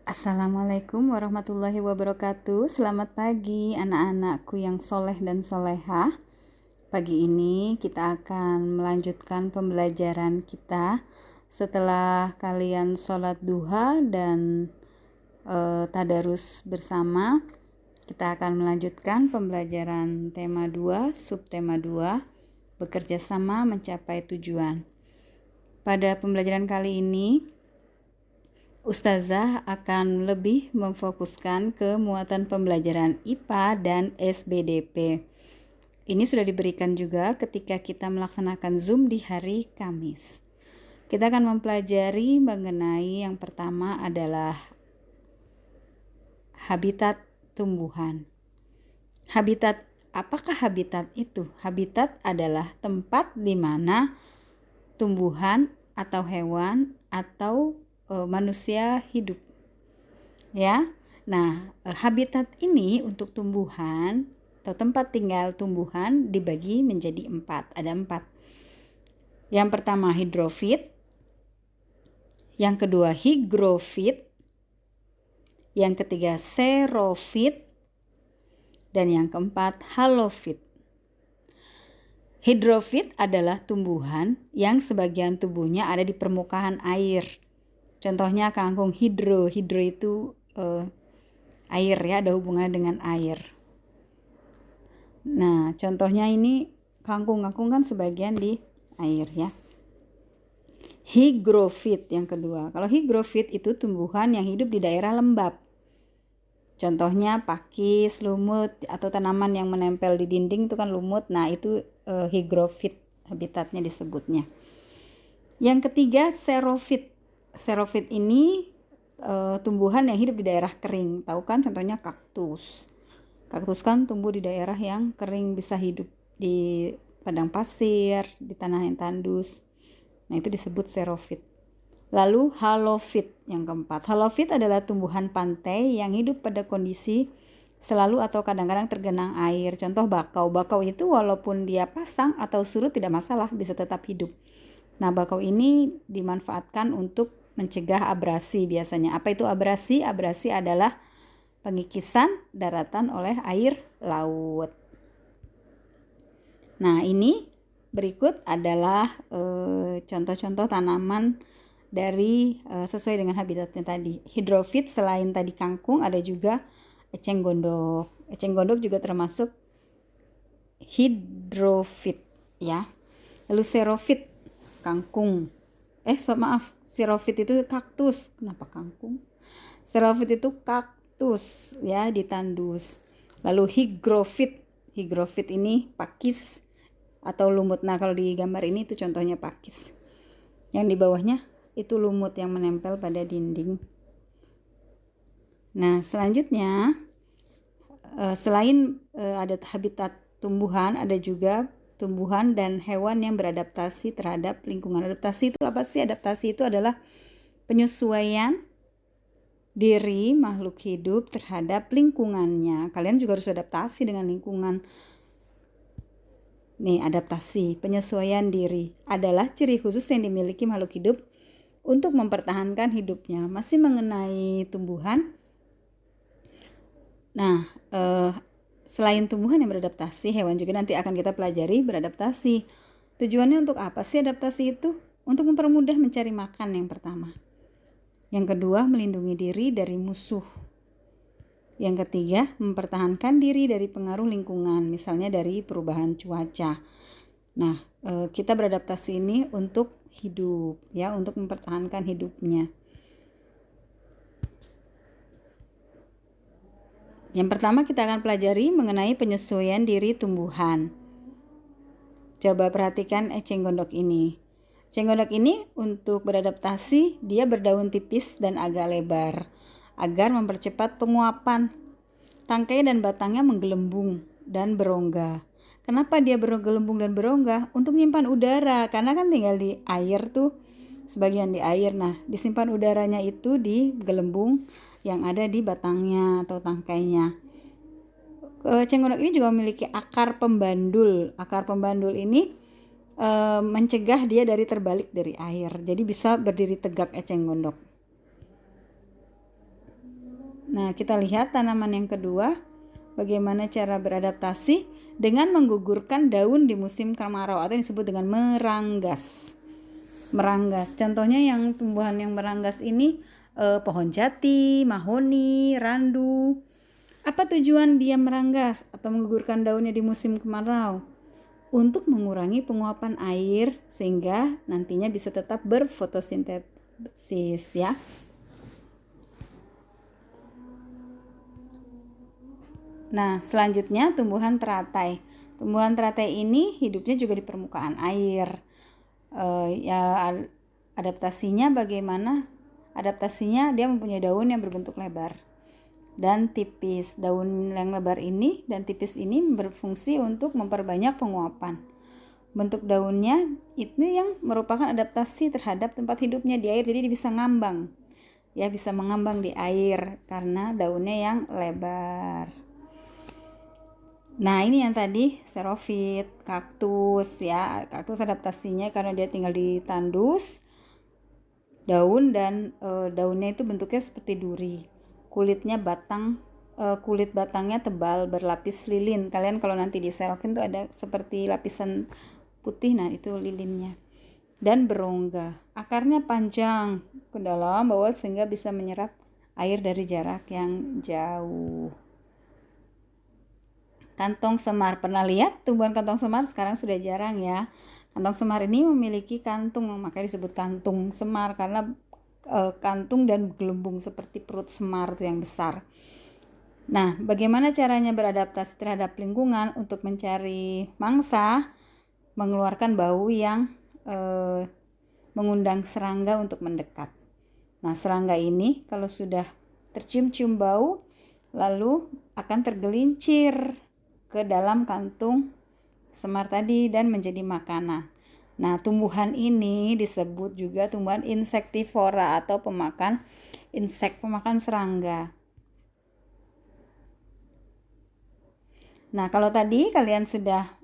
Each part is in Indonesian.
Assalamualaikum warahmatullahi wabarakatuh. Selamat pagi anak-anakku yang soleh dan solehah. Pagi ini kita akan melanjutkan pembelajaran kita setelah kalian sholat duha dan tadarus bersama. Kita akan melanjutkan pembelajaran tema 2, subtema 2, bekerja sama mencapai tujuan. Pada pembelajaran kali ini Ustazah akan lebih memfokuskan ke muatan pembelajaran IPA dan SBDP. Ini sudah diberikan juga ketika kita melaksanakan Zoom di hari Kamis. Kita akan mempelajari mengenai yang pertama adalah habitat tumbuhan. Apakah habitat itu? Habitat adalah tempat di mana tumbuhan atau hewan atau manusia hidup, ya. Nah, habitat ini untuk tumbuhan atau tempat tinggal tumbuhan dibagi menjadi 4. Ada 4. Yang pertama hidrofit, yang kedua higrofit, yang ketiga xerofit, dan yang keempat halofit. Hidrofit adalah tumbuhan yang sebagian tubuhnya ada di permukaan air. Contohnya kangkung hidro itu air, ya, ada hubungannya dengan air. Nah, contohnya ini kangkung kan sebagian di air, ya. Higrofit yang kedua. Kalau higrofit itu tumbuhan yang hidup di daerah lembab. Contohnya pakis, lumut, atau tanaman yang menempel di dinding itu kan lumut. Nah, itu higrofit habitatnya disebutnya. Yang ketiga xerofit. Xerofit ini tumbuhan yang hidup di daerah kering. Tahu kan contohnya kaktus. Kaktus kan tumbuh di daerah yang kering, bisa hidup di padang pasir, di tanah yang tandus. Nah, itu disebut xerofit. Lalu halofit yang keempat. Halofit adalah tumbuhan pantai yang hidup pada kondisi selalu atau kadang-kadang tergenang air. Contoh bakau. Bakau itu walaupun dia pasang atau surut tidak masalah, bisa tetap hidup. Nah, bakau ini dimanfaatkan untuk mencegah abrasi biasanya. Apa itu abrasi? Abrasi adalah pengikisan daratan oleh air laut. Nah, ini berikut adalah contoh-contoh tanaman dari sesuai dengan habitatnya tadi. Hidrofit selain tadi kangkung ada juga eceng gondok. Eceng gondok juga termasuk hidrofit, ya. Lalu xerofit kangkung. Xerofit itu kaktus. Kenapa kangkung? Xerofit itu kaktus, ya, ditandus. Lalu higrofit ini pakis atau lumut. Nah, kalau di gambar ini itu contohnya pakis. Yang di bawahnya itu lumut yang menempel pada dinding. Nah, selanjutnya selain ada habitat tumbuhan, ada juga tumbuhan dan hewan yang beradaptasi terhadap lingkungan. Adaptasi itu apa sih? Adaptasi itu adalah penyesuaian diri makhluk hidup terhadap lingkungannya. Kalian juga harus adaptasi dengan lingkungan. Nih, adaptasi, penyesuaian diri adalah ciri khusus yang dimiliki makhluk hidup untuk mempertahankan hidupnya. Masih mengenai tumbuhan. Nah, selain tumbuhan yang beradaptasi, hewan juga nanti akan kita pelajari beradaptasi. Tujuannya untuk apa sih adaptasi itu? Untuk mempermudah mencari makan yang pertama. Yang kedua, melindungi diri dari musuh. Yang ketiga, mempertahankan diri dari pengaruh lingkungan, misalnya dari perubahan cuaca. Nah, kita beradaptasi ini untuk hidup, ya, untuk mempertahankan hidupnya. Yang pertama kita akan pelajari mengenai penyesuaian diri tumbuhan. Coba perhatikan eceng gondok ini. Eceng gondok ini untuk beradaptasi dia berdaun tipis dan agak lebar agar mempercepat penguapan. Tangkai dan batangnya menggelembung dan berongga. Kenapa dia bergelembung dan berongga? Untuk menyimpan udara, karena kan tinggal di air tuh, sebagian di air. Nah, disimpan udaranya itu di gelembung yang ada di batangnya atau tangkainya. Eceng gondok ini juga memiliki akar pembandul. Akar pembandul ini mencegah dia dari terbalik dari air. Jadi bisa berdiri tegak eceng gondok. Nah, kita lihat tanaman yang kedua, bagaimana cara beradaptasi dengan menggugurkan daun di musim kemarau atau yang disebut dengan meranggas. Meranggas, contohnya yang tumbuhan yang meranggas ini pohon jati, mahoni, randu. Apa tujuan dia meranggas atau menggugurkan daunnya di musim kemarau? Untuk mengurangi penguapan air sehingga nantinya bisa tetap berfotosintesis ya. Nah, selanjutnya tumbuhan teratai. Tumbuhan teratai ini hidupnya juga di permukaan air. Adaptasinya bagaimana? Adaptasinya dia mempunyai daun yang berbentuk lebar dan tipis. Daun yang lebar ini dan tipis ini berfungsi untuk memperbanyak penguapan. Bentuk daunnya itu yang merupakan adaptasi terhadap tempat hidupnya di air, jadi dia bisa ngambang. Ya, bisa mengambang di air karena daunnya yang lebar. Nah, ini yang tadi xerophyte, kaktus ya. Kaktus adaptasinya karena dia tinggal di tandus daun dan daunnya itu bentuknya seperti duri. Kulitnya kulit batangnya tebal berlapis lilin. Kalian kalau nanti diserokin tuh ada seperti lapisan putih, nah itu lilinnya. Dan berongga. Akarnya panjang ke dalam bawah sehingga bisa menyerap air dari jarak yang jauh. Kantong semar, pernah lihat tumbuhan kantong semar? Sekarang sudah jarang ya. Kantong semar ini memiliki kantung, makanya disebut kantung semar karena kantung dan gelembung seperti perut semar itu yang besar. Nah, bagaimana caranya beradaptasi terhadap lingkungan untuk mencari mangsa? Mengeluarkan bau yang mengundang serangga untuk mendekat. Nah, serangga ini kalau sudah tercium-cium bau, lalu akan tergelincir ke dalam kantung semar tadi dan menjadi makanan. Nah, tumbuhan ini disebut juga tumbuhan insektivora atau pemakan serangga. Nah, kalau tadi kalian sudah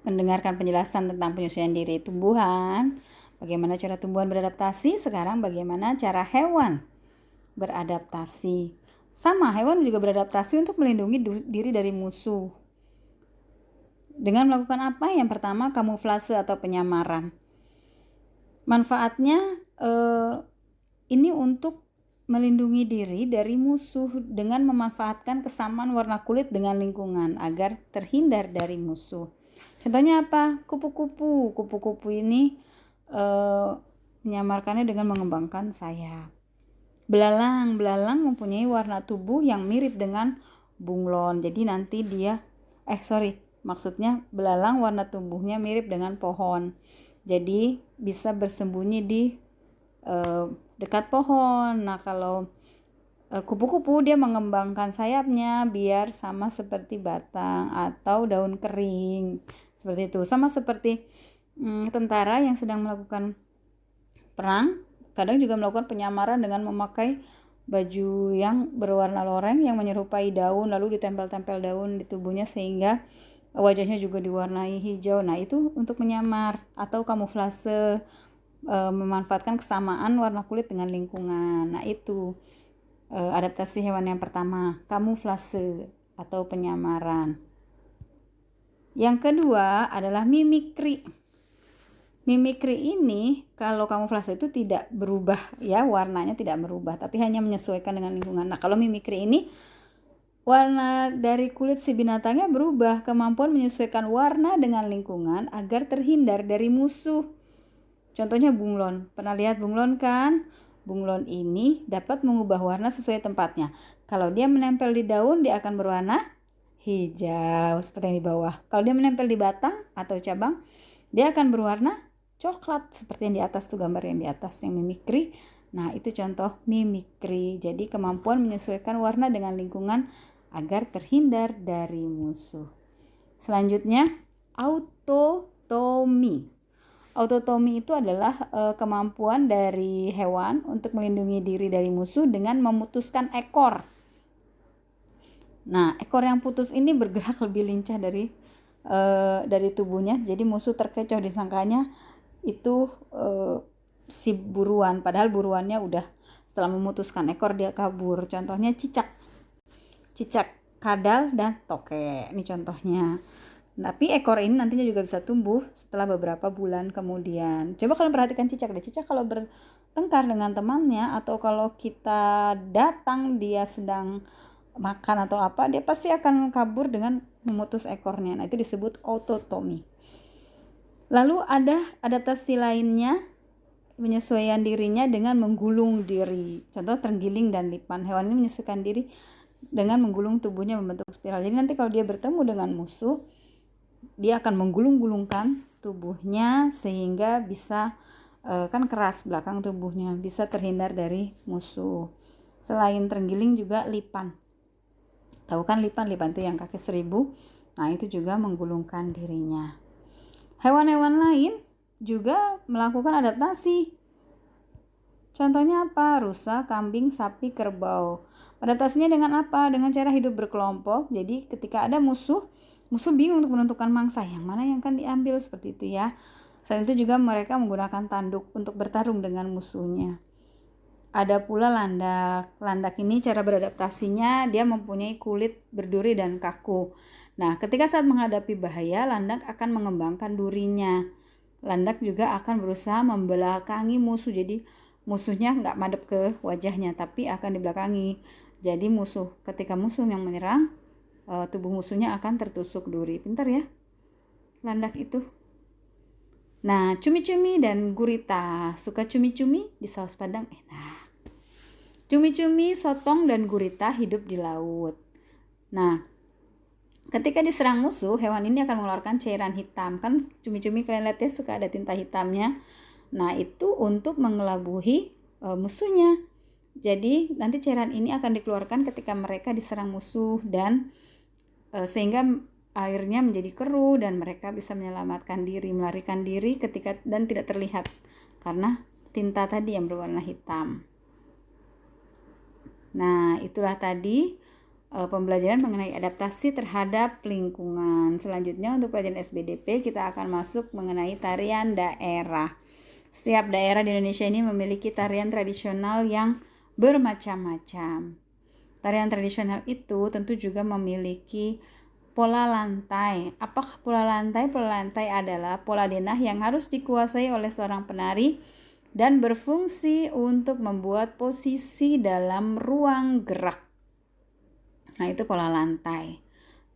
mendengarkan penjelasan tentang penyesuaian diri tumbuhan, bagaimana cara tumbuhan beradaptasi, sekarang bagaimana cara hewan beradaptasi. Sama, hewan juga beradaptasi untuk melindungi diri dari musuh. Dengan melakukan apa? Yang pertama, kamuflase atau penyamaran. Manfaatnya ini untuk melindungi diri dari musuh dengan memanfaatkan kesamaan warna kulit dengan lingkungan agar terhindar dari musuh. Contohnya apa? Kupu-kupu. Kupu-kupu ini menyamarkannya dengan mengembangkan sayap. Belalang mempunyai warna tubuh yang mirip dengan bunglon. Jadi nanti dia maksudnya belalang warna tubuhnya mirip dengan pohon. Jadi bisa bersembunyi di dekat pohon. Nah, kalau kupu-kupu dia mengembangkan sayapnya biar sama seperti batang atau daun kering. Seperti itu. Sama seperti tentara yang sedang melakukan perang, kadang juga melakukan penyamaran dengan memakai baju yang berwarna loreng yang menyerupai daun, lalu ditempel-tempel daun di tubuhnya sehingga wajahnya juga diwarnai hijau. Nah, itu untuk menyamar atau kamuflase, memanfaatkan kesamaan warna kulit dengan lingkungan. Nah, itu adaptasi hewan yang pertama, kamuflase atau penyamaran. Yang kedua adalah mimikri. Mimikri ini kalau kamuflase itu tidak berubah ya, warnanya tidak berubah tapi hanya menyesuaikan dengan lingkungan. Nah, kalau mimikri ini warna dari kulit si binatangnya berubah, kemampuan menyesuaikan warna dengan lingkungan agar terhindar dari musuh. Contohnya bunglon. Pernah lihat bunglon kan? Bunglon ini dapat mengubah warna sesuai tempatnya. Kalau dia menempel di daun, dia akan berwarna hijau seperti yang di bawah. Kalau dia menempel di batang atau cabang, dia akan berwarna coklat seperti yang di atas tuh, gambar yang di atas yang mimikri. Nah, itu contoh mimikri. Jadi kemampuan menyesuaikan warna dengan lingkungan agar terhindar dari musuh. Selanjutnya, autotomi. Autotomi itu adalah kemampuan dari hewan untuk melindungi diri dari musuh dengan memutuskan ekor. Nah, ekor yang putus ini bergerak lebih lincah dari tubuhnya, jadi musuh terkecoh disangkanya itu si buruan, padahal buruannya udah Setelah memutuskan ekor dia kabur. Contohnya cicak, kadal, dan tokek. Ini contohnya. Tapi ekor ini nantinya juga bisa tumbuh setelah beberapa bulan kemudian. Coba kalian perhatikan cicak deh. Cicak kalau bertengkar dengan temannya atau kalau kita datang dia sedang makan atau apa, dia pasti akan kabur dengan memutus ekornya. Nah, itu disebut autotomy. Lalu ada adaptasi lainnya, penyesuaian dirinya dengan menggulung diri. Contoh terenggiling dan lipan. Hewan ini menyesuaikan diri dengan menggulung tubuhnya membentuk spiral. Jadi nanti kalau dia bertemu dengan musuh, dia akan menggulung-gulungkan tubuhnya sehingga bisa kan keras belakang tubuhnya, bisa terhindar dari musuh. Selain terenggiling juga lipan. Tahu kan lipan itu yang kaki 1000. Nah, itu juga menggulungkan dirinya. Hewan-hewan lain juga melakukan adaptasi. Contohnya apa? Rusa, kambing, sapi, kerbau. Adaptasinya dengan apa? Dengan cara hidup berkelompok. Jadi ketika ada musuh bingung untuk menentukan mangsa yang mana yang akan diambil, seperti itu ya. Selain itu juga mereka menggunakan tanduk untuk bertarung dengan musuhnya. Ada pula landak. Landak ini cara beradaptasinya dia mempunyai kulit berduri dan kaku. Nah, ketika saat menghadapi bahaya, landak akan mengembangkan durinya. Landak juga akan berusaha membelakangi musuh. Jadi musuhnya nggak madep ke wajahnya, tapi akan dibelakangi. Jadi ketika musuh yang menyerang, tubuh musuhnya akan tertusuk duri. Pintar ya landak itu. Nah, cumi-cumi dan gurita. Suka cumi-cumi di saus padang enak. Cumi-cumi, sotong, dan gurita hidup di laut. Nah, ketika diserang musuh, hewan ini akan mengeluarkan cairan hitam. Kan cumi-cumi kalian lihat ya, suka ada tinta hitamnya. Nah, itu untuk mengelabuhi musuhnya. Jadi nanti cairan ini akan dikeluarkan ketika mereka diserang musuh dan sehingga airnya menjadi keruh dan mereka bisa menyelamatkan diri, melarikan diri ketika dan tidak terlihat karena tinta tadi yang berwarna hitam. Nah, itulah tadi pembelajaran mengenai adaptasi terhadap lingkungan. Selanjutnya untuk pelajaran SBDP kita akan masuk mengenai tarian daerah. Setiap daerah di Indonesia ini memiliki tarian tradisional yang bermacam-macam. Tarian tradisional itu tentu juga memiliki pola lantai. Apakah pola lantai? Pola lantai adalah pola denah yang harus dikuasai oleh seorang penari dan berfungsi untuk membuat posisi dalam ruang gerak. Nah, itu pola lantai.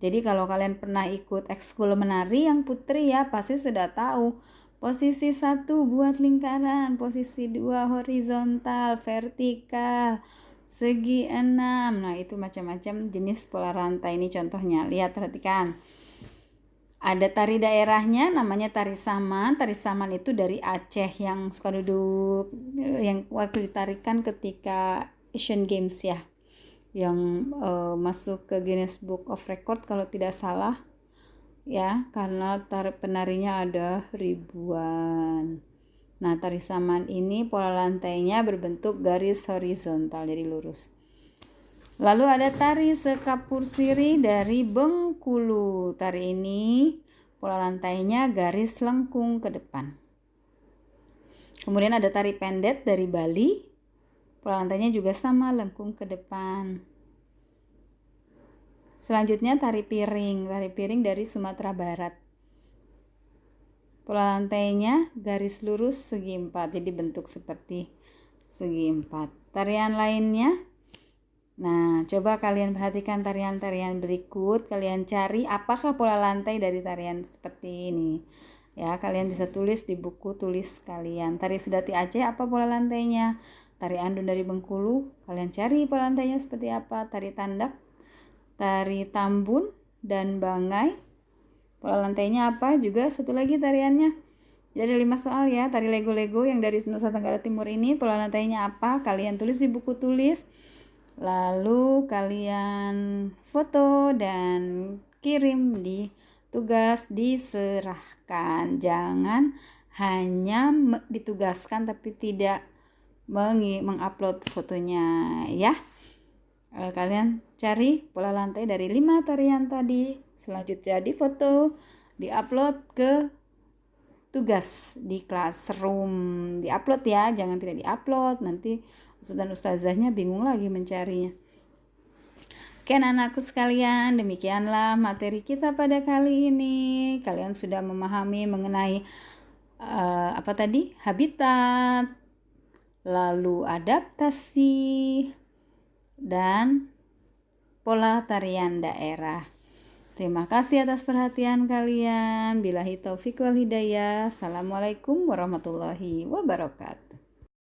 Jadi kalau kalian pernah ikut ekskul menari yang putri ya, pasti sudah tahu. Posisi 1 buat lingkaran, posisi 2 horizontal, vertikal, segi 6. Nah, itu macam-macam jenis pola rantai ini contohnya. Lihat, perhatikan. Ada tari daerahnya namanya tari saman. Tari saman itu dari Aceh yang suka duduk, yang waktu ditarikan ketika Asian Games ya, yang masuk ke Guinness Book of Record kalau tidak salah ya, karena penarinya ada ribuan. Nah, tari saman ini pola lantainya berbentuk garis horizontal, jadi lurus. Lalu ada tari sekapur siri dari Bengkulu. Tari ini pola lantainya garis lengkung ke depan. Kemudian ada tari pendet dari Bali. Pola lantainya juga sama, lengkung ke depan. Selanjutnya tari piring. Tari piring dari Sumatera Barat. Pola lantainya garis lurus segi 4. Jadi bentuk seperti segi 4. Tarian lainnya. Nah, coba kalian perhatikan tarian-tarian berikut. Kalian cari apakah pola lantai dari tarian seperti ini. Ya, kalian bisa tulis di buku tulis kalian. Tari Sedati Aceh, apa pola lantainya? Tari Andun dari Bengkulu, kalian cari pola lantainya seperti apa? Tari Tandak, tari Tambun, dan Bangai, pola lantainya apa? Juga satu lagi tariannya. Jadi 5 soal ya. Tari Lego-Lego yang dari Nusa Tenggara Timur ini, pola lantainya apa? Kalian tulis di buku tulis. Lalu kalian foto dan kirim di tugas diserahkan. Jangan hanya ditugaskan tapi tidak mengupload fotonya ya. Kalian cari pola lantai dari 5 tarian tadi. Selanjutnya di foto, diupload ke tugas di classroom. Diupload ya, jangan tidak diupload. Nanti Ustaz dan ustazahnya bingung lagi mencarinya. Oke anak-anakku sekalian, demikianlah materi kita pada kali ini. Kalian sudah memahami mengenai habitat, lalu adaptasi, dan pola tarian daerah. Terima kasih atas perhatian kalian. Billahi taufiq wal hidayah. Assalamualaikum warahmatullahi wabarakatuh.